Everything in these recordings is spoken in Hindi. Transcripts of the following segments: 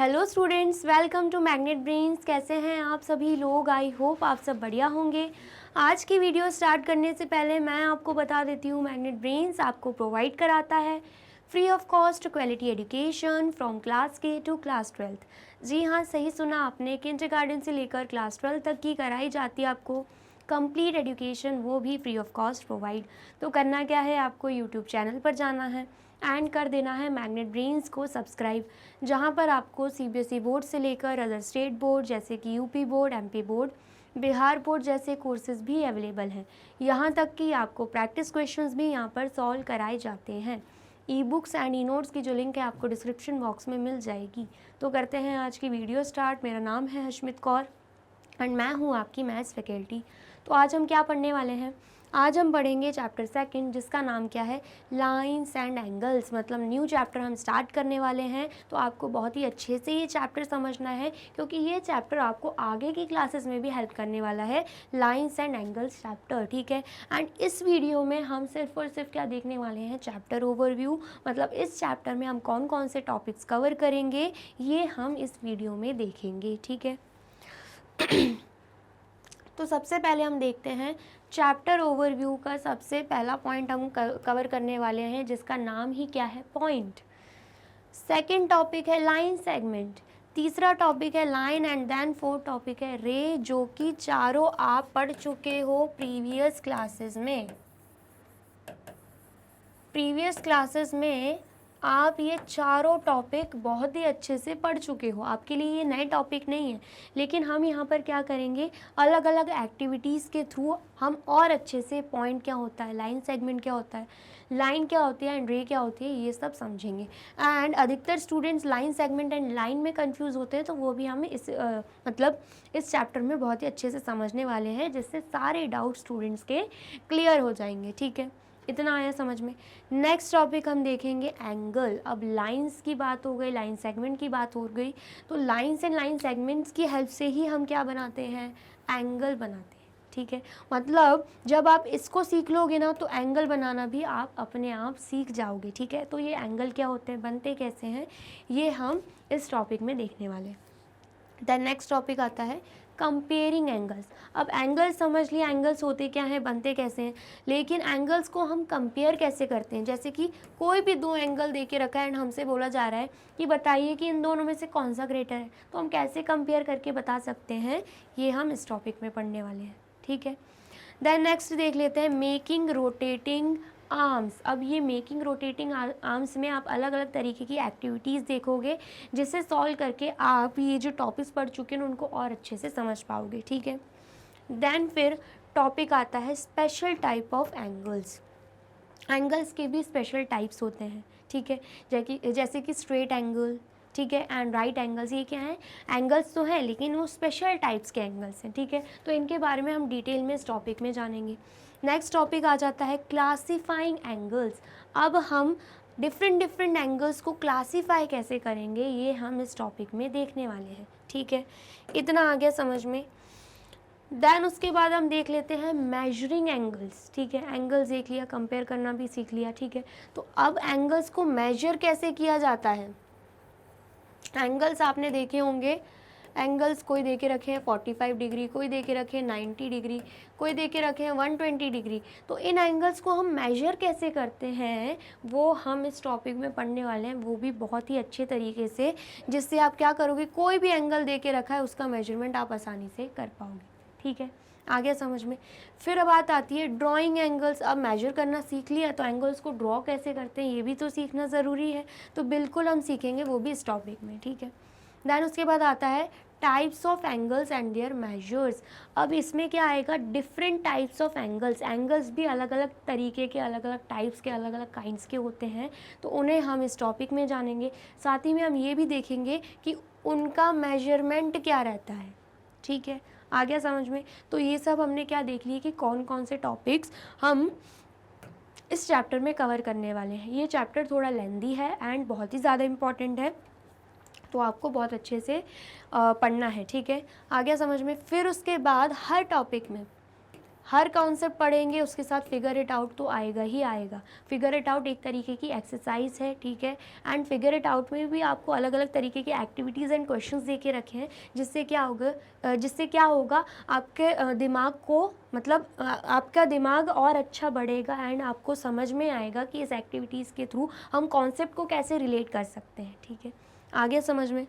Hello students, welcome to Magnet Brains. कैसे हैं आप सभी लोग? आई होप आप सब बढ़िया होंगे। आज की वीडियो स्टार्ट करने से पहले मैं आपको बता देती हूँ, मैग्नेट ब्रेन्स आपको प्रोवाइड कराता है free of cost quality education from class के टू क्लास 12th। जी हाँ, सही सुना आपने, किंडरगार्टन से लेकर क्लास 12 तक की कराई जाती है आपको कंप्लीट एजुकेशन, वो भी फ्री ऑफ कॉस्ट प्रोवाइड। तो करना क्या है, आपको यूट्यूब चैनल पर जाना है एंड कर देना है मैग्नेट ब्रेन्स को सब्सक्राइब, जहाँ पर आपको सीबीएसई बोर्ड से लेकर अदर स्टेट बोर्ड जैसे कि UP board, MP board, Bihar board जैसे कोर्सेज भी अवेलेबल हैं। यहाँ तक कि आपको प्रैक्टिस क्वेश्चंस भी यहाँ पर सॉल्व कराए जाते हैं। E books and e notes की जो लिंक है आपको डिस्क्रिप्शन बॉक्स में मिल जाएगी। तो करते हैं आज की वीडियो स्टार्ट। मेरा नाम है हशमित कौर एंड मैं हूँ आपकी मैथ्स फैकल्टी। तो आज हम क्या पढ़ने वाले हैं? आज हम पढ़ेंगे चैप्टर सेकंड, जिसका नाम क्या है, लाइंस एंड एंगल्स। मतलब न्यू चैप्टर हम स्टार्ट करने वाले हैं। तो आपको बहुत ही अच्छे से ये चैप्टर समझना है, क्योंकि ये चैप्टर आपको आगे की क्लासेस में भी हेल्प करने वाला है, लाइंस एंड एंगल्स चैप्टर। ठीक है। एंड इस वीडियो में हम सिर्फ और सिर्फ क्या देखने वाले हैं, चैप्टर ओवरव्यू। मतलब इस चैप्टर में हम कौन कौन से टॉपिक्स कवर करेंगे, ये हम इस वीडियो में देखेंगे। ठीक है। तो सबसे पहले हम देखते हैं चैप्टर ओवरव्यू का सबसे पहला पॉइंट हम कवर करने वाले हैं, जिसका नाम ही क्या है, पॉइंट। सेकंड टॉपिक है लाइन सेगमेंट। तीसरा टॉपिक है line and then fourth topic है रे, जो कि चारों आप पढ़ चुके हो प्रीवियस क्लासेस में। प्रीवियस क्लासेस में आप ये चारों टॉपिक बहुत ही अच्छे से पढ़ चुके हो, आपके लिए ये नए टॉपिक नहीं है। लेकिन हम यहाँ पर क्या करेंगे, अलग अलग एक्टिविटीज़ के थ्रू हम और अच्छे से पॉइंट क्या होता है, लाइन सेगमेंट क्या होता है, लाइन क्या होती है एंड रे क्या होती है, ये सब समझेंगे। एंड अधिकतर students line segment and line में कंफ्यूज होते हैं, तो वो भी हम इस चैप्टर में बहुत ही अच्छे से समझने वाले हैं, जिससे सारे डाउट स्टूडेंट्स के क्लियर हो जाएंगे। ठीक है, इतना आया समझ में। नेक्स्ट टॉपिक हम देखेंगे एंगल। अब लाइंस की बात हो गई, लाइन सेगमेंट की बात हो गई, तो लाइंस एंड लाइन सेगमेंट्स की हेल्प से ही हम क्या बनाते हैं, एंगल बनाते हैं। ठीक है, मतलब जब आप इसको सीख लोगे ना, तो एंगल बनाना भी आप अपने आप सीख जाओगे। ठीक है, तो ये एंगल क्या होते हैं, बनते कैसे हैं, ये हम इस टॉपिक में देखने वाले हैं। देन नेक्स्ट टॉपिक आता है कंपेयरिंग एंगल्स। अब एंगल्स समझ लिया, एंगल्स होते क्या हैं, बनते कैसे हैं, लेकिन एंगल्स को हम कंपेयर कैसे करते हैं। जैसे कि कोई भी दो एंगल दे के रखा है एंड हमसे बोला जा रहा है कि बताइए कि इन दोनों में से कौन सा ग्रेटर है, तो हम कैसे कंपेयर करके बता सकते हैं, ये हम इस टॉपिक में पढ़ने वाले हैं। ठीक है। देन नेक्स्ट देख लेते हैं मेकिंग रोटेटिंग आर्म्स। अब ये मेकिंग रोटेटिंग आर्म्स में आप अलग अलग तरीके की एक्टिविटीज़ देखोगे, जिसे सॉल्व करके आप ये जो टॉपिक्स पढ़ चुके हैं उनको और अच्छे से समझ पाओगे। ठीक है। देन फिर टॉपिक आता है special type of angles. Angles के भी स्पेशल टाइप्स होते हैं। ठीक है, जैसे कि स्ट्रेट एंगल, ठीक है, एंड राइट एंगल्स। ये क्या है, एंगल्स तो हैं लेकिन वो स्पेशल टाइप्स के एंगल्स हैं। ठीक है, तो इनके बारे में हम डिटेल में इस टॉपिक में जानेंगे। नेक्स्ट टॉपिक आ जाता है क्लासीफाइंग एंगल्स। अब हम डिफरेंट एंगल्स को क्लासीफाई कैसे करेंगे, ये हम इस टॉपिक में देखने वाले हैं। ठीक है, इतना आ गया समझ में। देन उसके बाद हम देख लेते हैं मेजरिंग एंगल्स। ठीक है, एंगल्स देख लिया, कंपेयर करना भी सीख लिया। ठीक है, तो अब एंगल्स को मेजर कैसे किया जाता है। एंगल्स आपने देखे होंगे, एंगल्स कोई दे के रखे हैं 45 डिग्री, कोई दे के रखे हैं 90 डिग्री, कोई दे के रखे हैं 120 डिग्री। तो इन एंगल्स को हम मेजर कैसे करते हैं, वो हम इस टॉपिक में पढ़ने वाले हैं, वो भी बहुत ही अच्छे तरीके से, जिससे आप क्या करोगे, कोई भी एंगल दे के रखा है उसका मेजरमेंट आप आसानी से कर पाओगे। ठीक है, आ गया समझ में। फिर बात आती है ड्राइंग एंगल्स। अब मेजर करना सीख लिया, तो एंगल्स को ड्रॉ कैसे करते हैं ये भी तो सीखना ज़रूरी है, तो बिल्कुल हम सीखेंगे वो भी इस टॉपिक में। ठीक है। देन उसके बाद आता है types of angles and there measures. अब इसमें क्या आएगा, different types of angles. Angles भी अलग अलग तरीके के, अलग अलग टाइप्स के, अलग अलग काइंड्स के होते हैं, तो उन्हें हम इस टॉपिक में जानेंगे। साथ ही में हम ये भी देखेंगे कि उनका मेजरमेंट क्या रहता है। ठीक है, आ गया समझ में। तो ये सब हमने क्या देख लिया कि कौन कौन से टॉपिक्स हम इस चैप्टर में कवर करने वाले हैं। ये चैप्टर थोड़ा लेंदी है एंड बहुत ही ज़्यादा इम्पॉर्टेंट है, तो आपको बहुत अच्छे से पढ़ना है। ठीक है, आ गया समझ में। फिर उसके बाद हर कॉन्सेप्ट पढ़ेंगे उसके साथ फिगर इट आउट तो आएगा ही आएगा। फिगर इट आउट एक तरीके की एक्सरसाइज है, ठीक है। एंड फिगर इट आउट में भी आपको अलग अलग तरीके की एक्टिविटीज़ एंड क्वेश्चंस दे के रखे हैं, जिससे क्या होगा आपके दिमाग को, मतलब आपका दिमाग और अच्छा बढ़ेगा एंड आपको समझ में आएगा कि इस एक्टिविटीज़ के थ्रू हम कॉन्सेप्ट को कैसे रिलेट कर सकते हैं, ठीक है। आगे समझ में।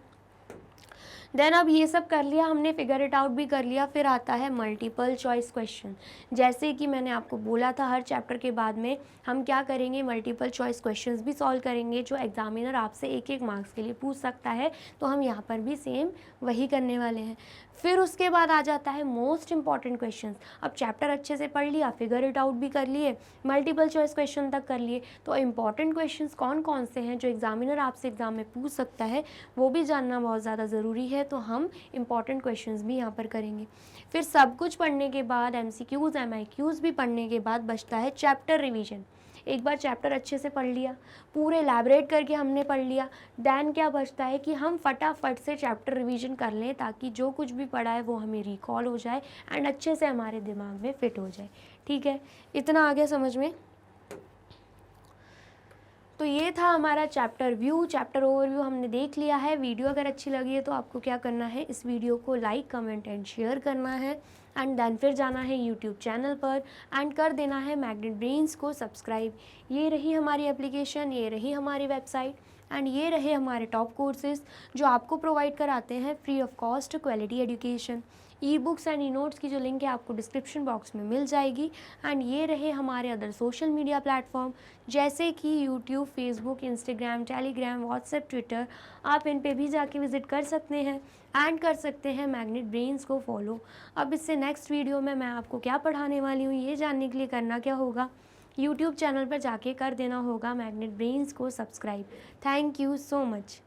देन अब ये सब कर लिया हमने, फिगर इट आउट भी कर लिया, फिर आता है मल्टीपल चॉइस क्वेश्चन। जैसे कि मैंने आपको बोला था हर चैप्टर के बाद में हम क्या करेंगे, मल्टीपल चॉइस क्वेश्चंस भी सॉल्व करेंगे, जो एग्जामिनर आपसे एक एक मार्क्स के लिए पूछ सकता है। तो हम यहाँ पर भी सेम वही करने वाले हैं। फिर उसके बाद आ जाता है मोस्ट इंपॉर्टेंट क्वेश्चंस। अब चैप्टर अच्छे से पढ़ लिया, फिगर इट आउट भी कर लिए, मल्टीपल चॉइस क्वेश्चन तक कर लिए, तो इंपॉर्टेंट क्वेश्चंस कौन कौन से हैं जो एग्जामिनर आपसे एग्जाम में पूछ सकता है, वो भी जानना बहुत ज़्यादा ज़रूरी है। तो हम इंपॉर्टेंट क्वेश्चंस भी यहाँ पर करेंगे। फिर सब कुछ पढ़ने के बाद, MCQs MIQs भी पढ़ने के बाद बचता है चैप्टर रिवीजन। एक बार चैप्टर अच्छे से पढ़ लिया, पूरे एलैबोरेट करके हमने पढ़ लिया, देन क्या बचता है कि हम फटाफट से चैप्टर रिवीजन कर लें, ताकि जो कुछ भी पढ़ा है वो हमें रिकॉल हो जाए एंड अच्छे से हमारे दिमाग में फिट हो जाए, ठीक है। इतना आगे समझ में। तो ये था हमारा चैप्टर ओवरव्यू हमने देख लिया है। वीडियो अगर अच्छी लगी है तो आपको क्या करना है, इस वीडियो को लाइक कमेंट एंड शेयर करना है एंड देन फिर जाना है यूट्यूब चैनल पर एंड कर देना है मैग्नेट ब्रेन्स को सब्सक्राइब। ये रही हमारी एप्लीकेशन, ये रही हमारी वेबसाइट एंड ये रहे हमारे टॉप कोर्सेज जो आपको प्रोवाइड कराते हैं free of cost quality education. E books and e notes की जो लिंक है आपको डिस्क्रिप्शन बॉक्स में मिल जाएगी। एंड ये रहे हमारे अदर सोशल मीडिया प्लेटफॉर्म, जैसे कि YouTube, Facebook, Instagram, Telegram, WhatsApp, Twitter. आप इन पे भी जाके विजिट कर सकते हैं एंड कर सकते हैं मैग्नेट ब्रेन्स को फॉलो। अब इससे नेक्स्ट वीडियो में मैं आपको क्या पढ़ाने वाली हूँ ये जानने के लिए करना क्या होगा, यूट्यूब चैनल पर जाके कर देना होगा मैग्नेट ब्रेन्स को subscribe. Thank you so much.